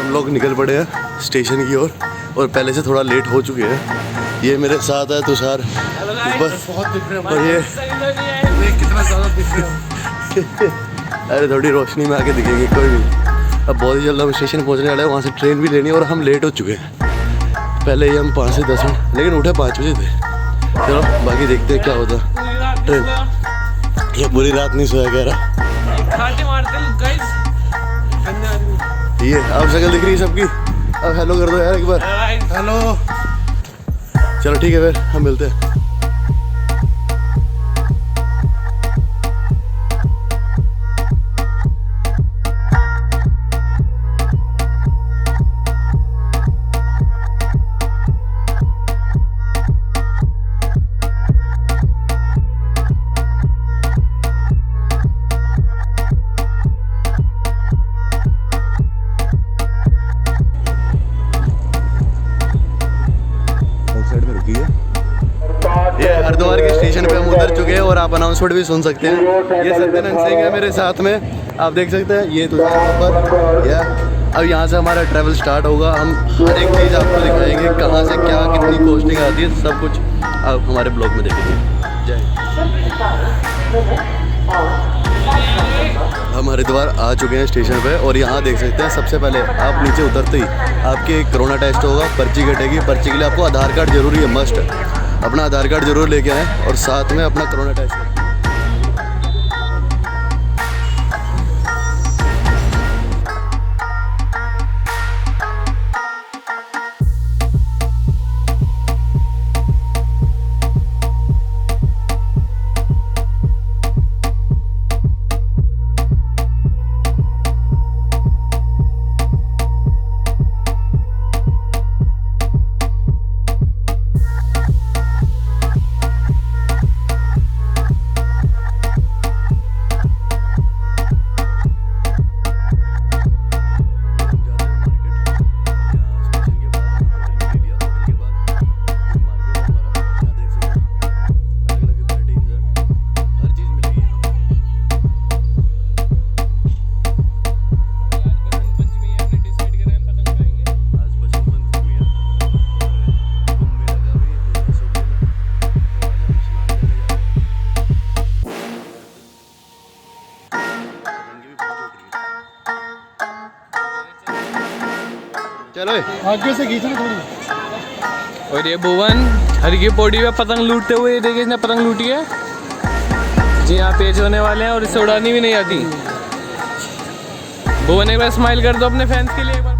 हम लोग निकल पड़े हैं स्टेशन की ओर और पहले से थोड़ा लेट हो चुके हैं। ये मेरे साथ है तुषार ऊपर और ये कितना ज़्यादा दिख रहे हो। अरे थोड़ी रोशनी में आके दिखेंगे, कोई नहीं। अब बहुत ही जल्द हम स्टेशन पहुंचने वाले हैं, वहाँ से ट्रेन भी लेनी है और हम लेट हो चुके हैं। पहले ही हम 5 से 10 मिनट, लेकिन उठे 5 बजे थे। चलो बाकी देखते हैं क्या होता। ट्रेन ये पूरी रात नहीं सोया कह रहा। ये अब शक्ल दिख रही है सबकी। अब हेलो कर दो यार एक बार। हेलो। चलो ठीक है फिर हम मिलते हैं। ये हरिद्वार के स्टेशन पे हम उतर चुके हैं और आप अनाउंसमेंट भी सुन सकते हैं। ये सत्यनंद सिंह है मेरे साथ में, आप देख सकते हैं। ये पर या अब यहाँ से हमारा ट्रैवल स्टार्ट होगा। हम हर एक चीज़ आपको दिखाएंगे, कहाँ से क्या कितनी कॉस्टिंग आती है, सब कुछ आप हमारे ब्लॉग में देखेंगे। जय। हम हरिद्वार आ चुके हैं स्टेशन पे और यहाँ देख सकते हैं सबसे पहले आप नीचे उतरते ही आपके कोरोना टेस्ट होगा, पर्ची कटेगी। पर्ची के लिए आपको आधार कार्ड जरूरी है, मस्ट है। अपना आधार कार्ड जरूर लेके आएँ और साथ में अपना कोरोना टेस्ट। चलो आगे से खींचना थोड़ी। और ये भुवन हर की पौड़ी में पतंग लूटते हुए, ये देखिए इसने पतंग लूटी है जी। यहाँ पेज होने वाले हैं और इसे उड़ानी भी नहीं आती। भुवन एक बार स्माइल कर दो अपने फैंस के लिए एक बार।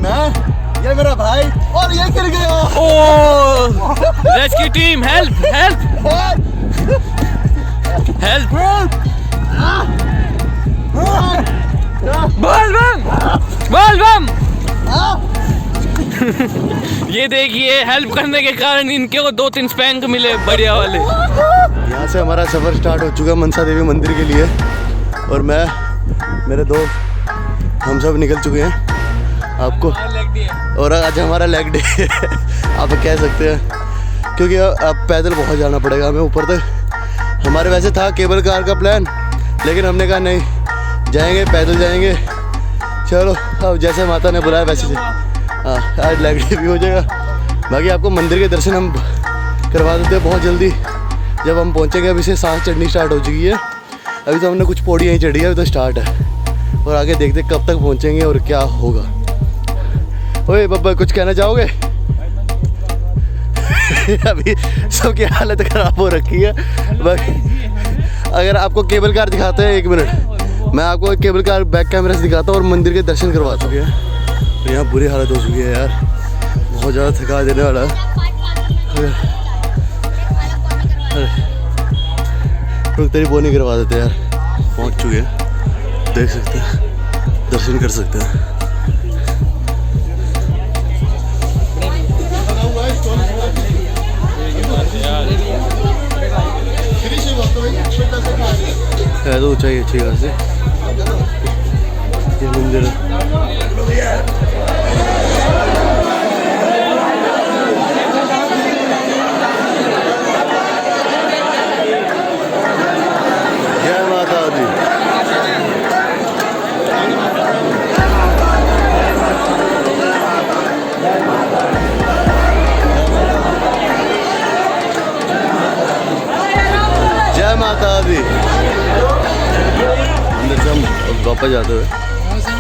मैं, ये मेरा भाई और ये गिर गया। Oh rescue team help help help बोल बम ये देखिए हेल्प करने के कारण इनके को 2-3 स्पैंक मिले बढ़िया वाले। यहाँ से हमारा सफ़र स्टार्ट हो चुका मनसा देवी मंदिर के लिए और मैं मेरे दोस्त हम सब निकल चुके हैं। आपको और आज हमारा लेग डे आप कह सकते हैं, क्योंकि अब पैदल बहुत जाना पड़ेगा हमें ऊपर तक। हमारे वैसे था केबल कार का प्लान, लेकिन हमने कहा नहीं, जाएंगे पैदल जाएंगे। चलो अब जैसे माता ने बुलाया वैसे से। हाँ, आज लेग डे भी हो जाएगा। बाकी आपको मंदिर के दर्शन हम करवा देते हैं बहुत जल्दी जब हम पहुँचेंगे। अभी से सांस चढ़नी स्टार्ट हो चुकी है। अभी तो हमने कुछ पौड़ी यहीं चढ़ी है, अभी तो स्टार्ट है और आगे देखते कब तक पहुँचेंगे और क्या होगा। ओए बब्बा कुछ कहना चाहोगे? अभी सबकी हालत ख़राब हो रखी है। अगर आपको केबल कार दिखाते हैं, 1 मिनट मैं आपको केबल कार बैक कैमरे से दिखाता हूँ और मंदिर के दर्शन करवा चुके हैं। तो यहाँ बुरी हालत हो चुकी है यार, बहुत ज़्यादा थका देने वाला है। रुक तेरी बोनी करवा देते हैं यार। पहुँच चुके हैं, देख सकते हैं, दर्शन कर सकते हैं। है तो ऊँचाई अच्छी खासी। ये मंदिर जय माता दी। जय माता दी। अंदर से हम वापस जाते हुए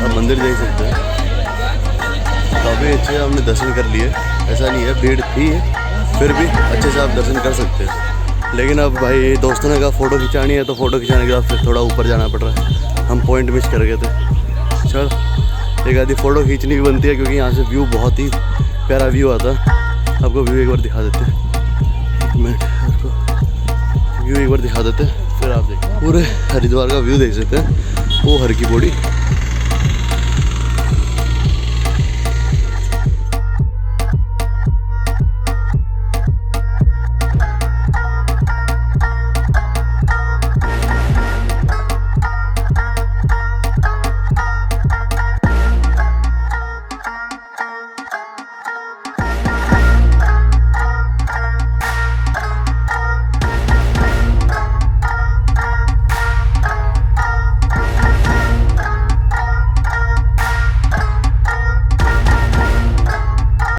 अब मंदिर देख सकते हैं, काफ़ी अच्छे हमने दर्शन कर लिए। ऐसा नहीं है भीड़ थी, फिर भी अच्छे से आप दर्शन कर सकते हैं। लेकिन अब भाई दोस्तों ने कहा फ़ोटो खिंचानी है, तो फ़ोटो खिंचाने के बाद फिर थोड़ा ऊपर जाना पड़ रहा है। हम पॉइंट मिस कर गए थे। चल एक आधी फ़ोटो खींचनी भी बनती है, क्योंकि यहाँ से व्यू बहुत ही प्यारा व्यू आता है। आपको व्यू एक बार दिखा देते हैं, 1 मिनट आपको व्यू एक बार दिखा देते हैं, फिर आप देखिए पूरे हरिद्वार का व्यू देख सकते हैं। वो हर की पौड़ी